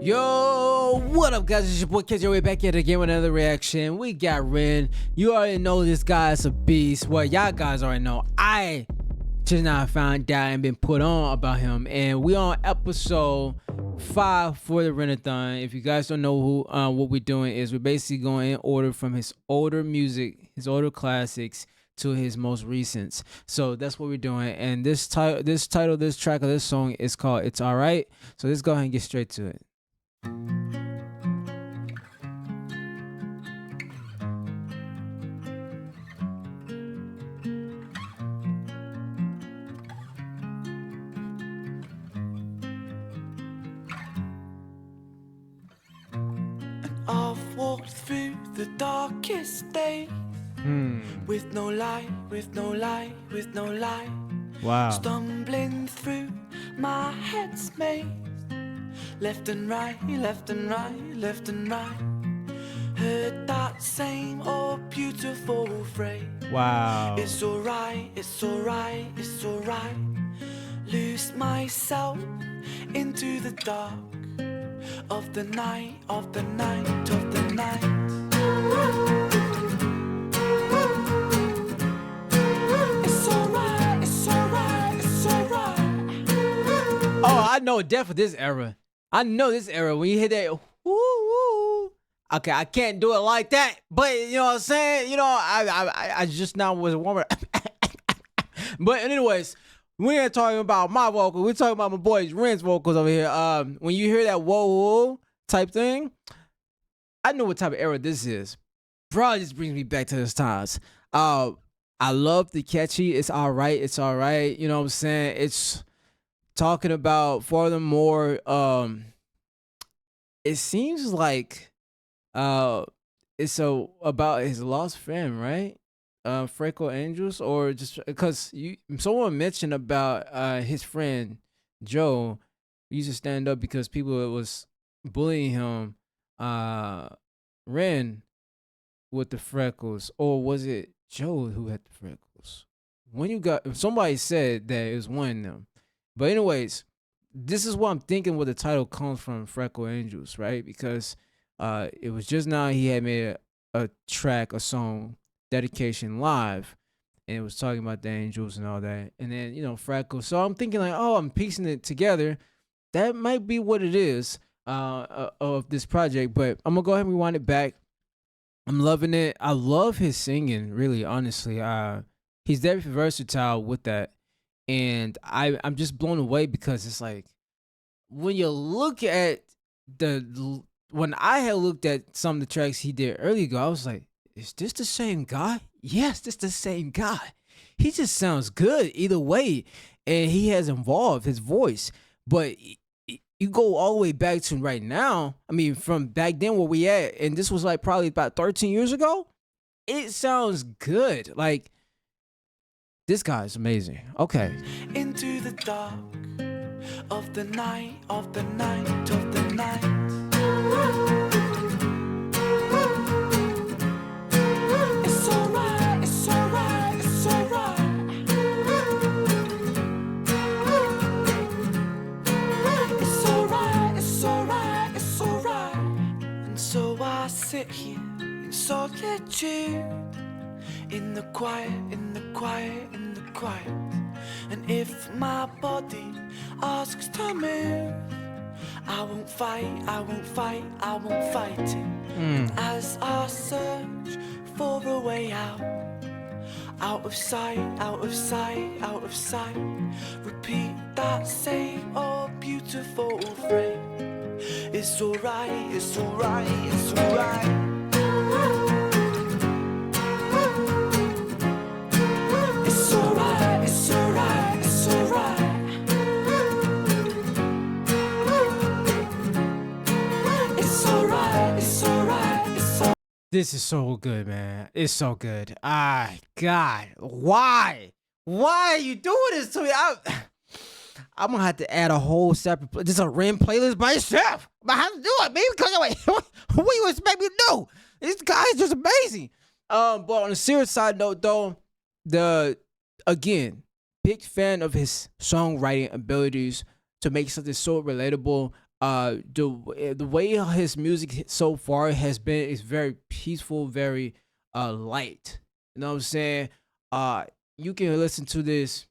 Yo, what up, guys? It's your boy KJ back yet again with another reaction. We got Ren. You already know this guy's a beast. Well, y'all guys already know. I just now found out and been put on about him, and we on episode 5 for the Renathon. If you guys don't know who, what we're doing is we're basically going in order from his older music, his older classics, to his most recents. So that's what we're doing. And this track of this song is called "It's Alright." So let's go ahead and get straight to it. I've walked through the darkest days with no light, with no light, with no light. Wow. Stumbling through my head's maze, left and right, left and right, left and right. Heard that same old beautiful phrase. Wow. It's alright, it's alright, it's alright. Lose myself into the dark of the night, of the night, of the night. It's alright, it's alright, it's alright. Oh, I know death of this era. I know this era when you hit that woo woo. Okay, I can't do it like that, but you know what I'm saying? You know, I just now was a warmer. But anyways, we ain't talking about my vocal. We're talking about my boy Ren's vocals over here. When you hear that whoa whoa type thing, I know what type of era this is. Bro, it just brings me back to those times. I love the catchy. It's alright. It's alright. You know what I'm saying? It's talking about furthermore. It seems like it's about his lost friend, right? Freckle Angels, or just because someone mentioned about his friend Joe used to stand up because people was bullying him, Ren, with the freckles, or was it Joe who had the freckles? Somebody said that it was one of them, but anyways, this is what I'm thinking where the title comes from, Freckle Angels, right? Because it was just now he had made a song dedication live, and it was talking about the angels and all that, and then freckles. So I'm thinking like, oh, I'm piecing it together. That might be what it is of this project. But I'm gonna go ahead and rewind it back. I'm loving it. I love his singing, really, honestly. He's very versatile with that, and I'm just blown away because it's like when you look at when I had looked at some of the tracks he did earlier ago, I was like, is this the same guy? Yes, this the same guy. He just sounds good either way, and he has evolved his voice. But you go all the way back to right now. I mean, from back then where we at, and this was like probably about 13 years ago. It sounds good. Like, this guy's amazing. Okay. Into the dark of the night, of the night, of the night. It's alright, it's alright, it's alright. It's alright, it's alright, it's alright. And so I sit here in solitude, in the quiet, in the quiet, in the quiet. And if my body asks to move, I won't fight, I won't fight, I won't fight it. And as I search for a way out of sight, out of sight, out of sight, repeat that same old beautiful phrase. It's alright, it's alright, it's alright. It's alright, it's alright, it's alright. It's alright, it's alright, it's alright. This is so good, man. It's so good. God, why? Why are you doing this to me? I'm gonna have to add a whole separate, just a Ren playlist by itself. I'm gonna have to do it, man. Because what you expect me to do? This guy is just amazing. But on a serious side note, though, again, big fan of his songwriting abilities to make something so relatable. The way his music so far has been is very peaceful, very light. You know what I'm saying? Uh, you can listen to this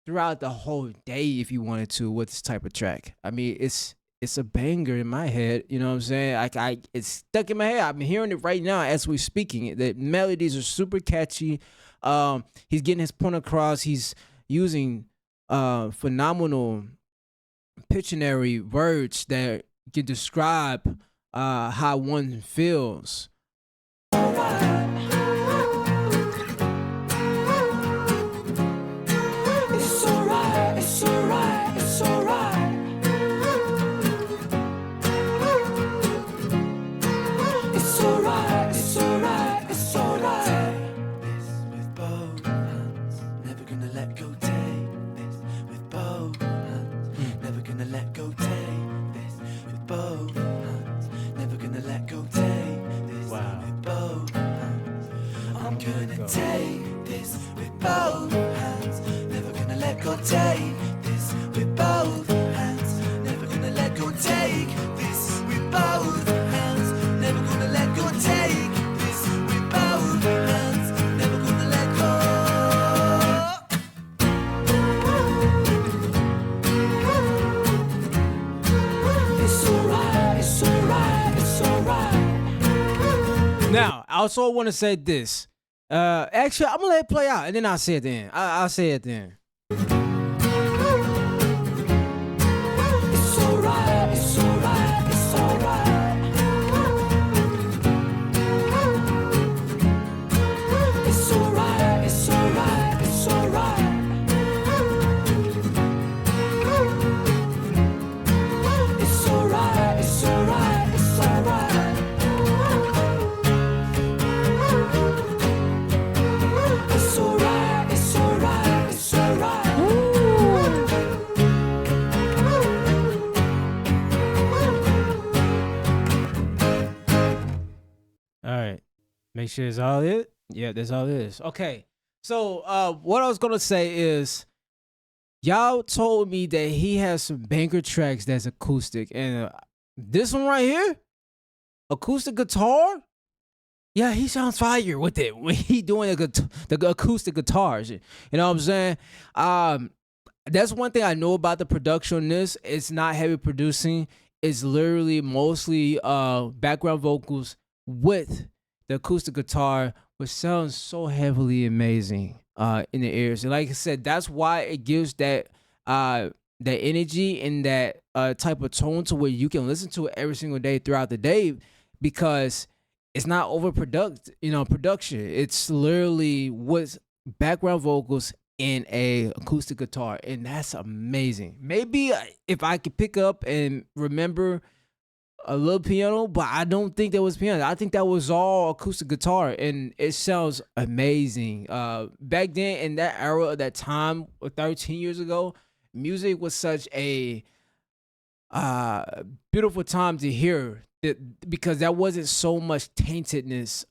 throughout the whole day if you wanted to with this type of track. I mean, it's a banger in my head. You know what I'm saying? I it's stuck in my head. I'm hearing it right now as we're speaking. The melodies are super catchy. He's getting his point across. He's using phenomenal Pictionary words that can describe how one feels. It's alright, it's alright, it's alright. It's alright, it's alright, it's alright. This with both hands, never gonna let go. Take this with both hands, never gonna let go. Take this with both hands, never gonna let go. Take this with both hands. I'm gonna take this with both hands, never gonna let go. Take this with both hands, never gonna let go. Take this with both hands, never gonna let go. Take this with both hands, never gonna let go. It's alright, it's alright, it's alright. Now, I also want to say this. Actually, I'm gonna let it play out, and then I'll say it then. I'll say it then. It's alright, it's alright, it's alright. It's alright, it's alright, it's alright. It's alright, it's alright, it's alright. It's alright, it's alright, it's alright. All right. Make sure it's all it. Yeah, that's all it is. Okay. So what I was gonna say is y'all told me that he has some banger tracks that's acoustic. And this one right here, acoustic guitar. Yeah, he sounds fire with it when he doing the acoustic guitars. You know what I'm saying? That's one thing I know about the production on this. It's not heavy producing. It's literally mostly background vocals with the acoustic guitar, which sounds so heavily amazing in the ears. And like I said, that's why it gives that energy and that type of tone to where you can listen to it every single day throughout the day, because it's not production. It's literally what's background vocals and a acoustic guitar, and that's amazing. Maybe if I could pick up and remember a little piano, but I don't think that was piano. I think that was all acoustic guitar, and it sounds amazing. Back then, in that era, of that time, 13 years ago, music was such a beautiful time to hear it, because there wasn't so much taintedness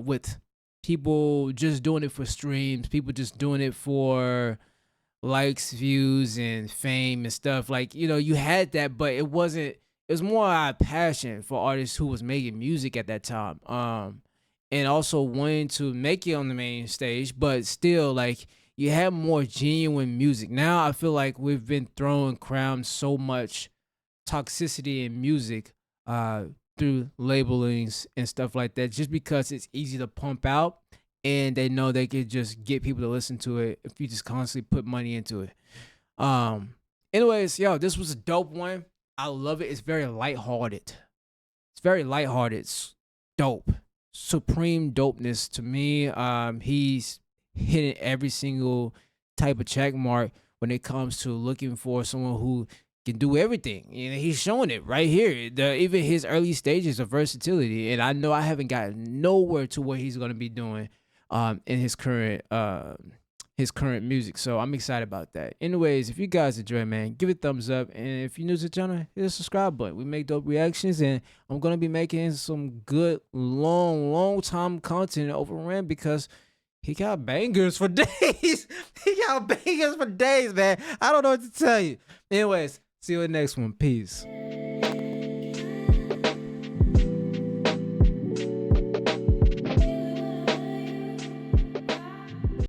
with people just doing it for streams, people just doing it for likes, views, and fame and stuff. Like, you had that, but it wasn't. It was more a passion for artists who was making music at that time, and also wanting to make it on the main stage, but still, like, you had more genuine music. Now I feel like we've been throwing around so much toxicity in music through labelings and stuff like that, just because it's easy to pump out, and they know they could just get people to listen to it if you just constantly put money into it. Anyways, yo, this was a dope one. I love it. It's very lighthearted. It's very lighthearted. It's dope. Supreme dopeness to me. He's hitting every single type of check mark when it comes to looking for someone who can do everything. He's showing it right here. Even his early stages of versatility. And I know I haven't gotten nowhere to what he's gonna be doing in his current music. So I'm excited about that. Anyways, if you guys enjoy, man, give it a thumbs up. And if you're new to the channel, hit the subscribe button. We make dope reactions, and I'm gonna be making some good long time content over Ren, because he got bangers for days. He got bangers for days, man. I don't know what to tell you. Anyways, see you in the next one. Peace.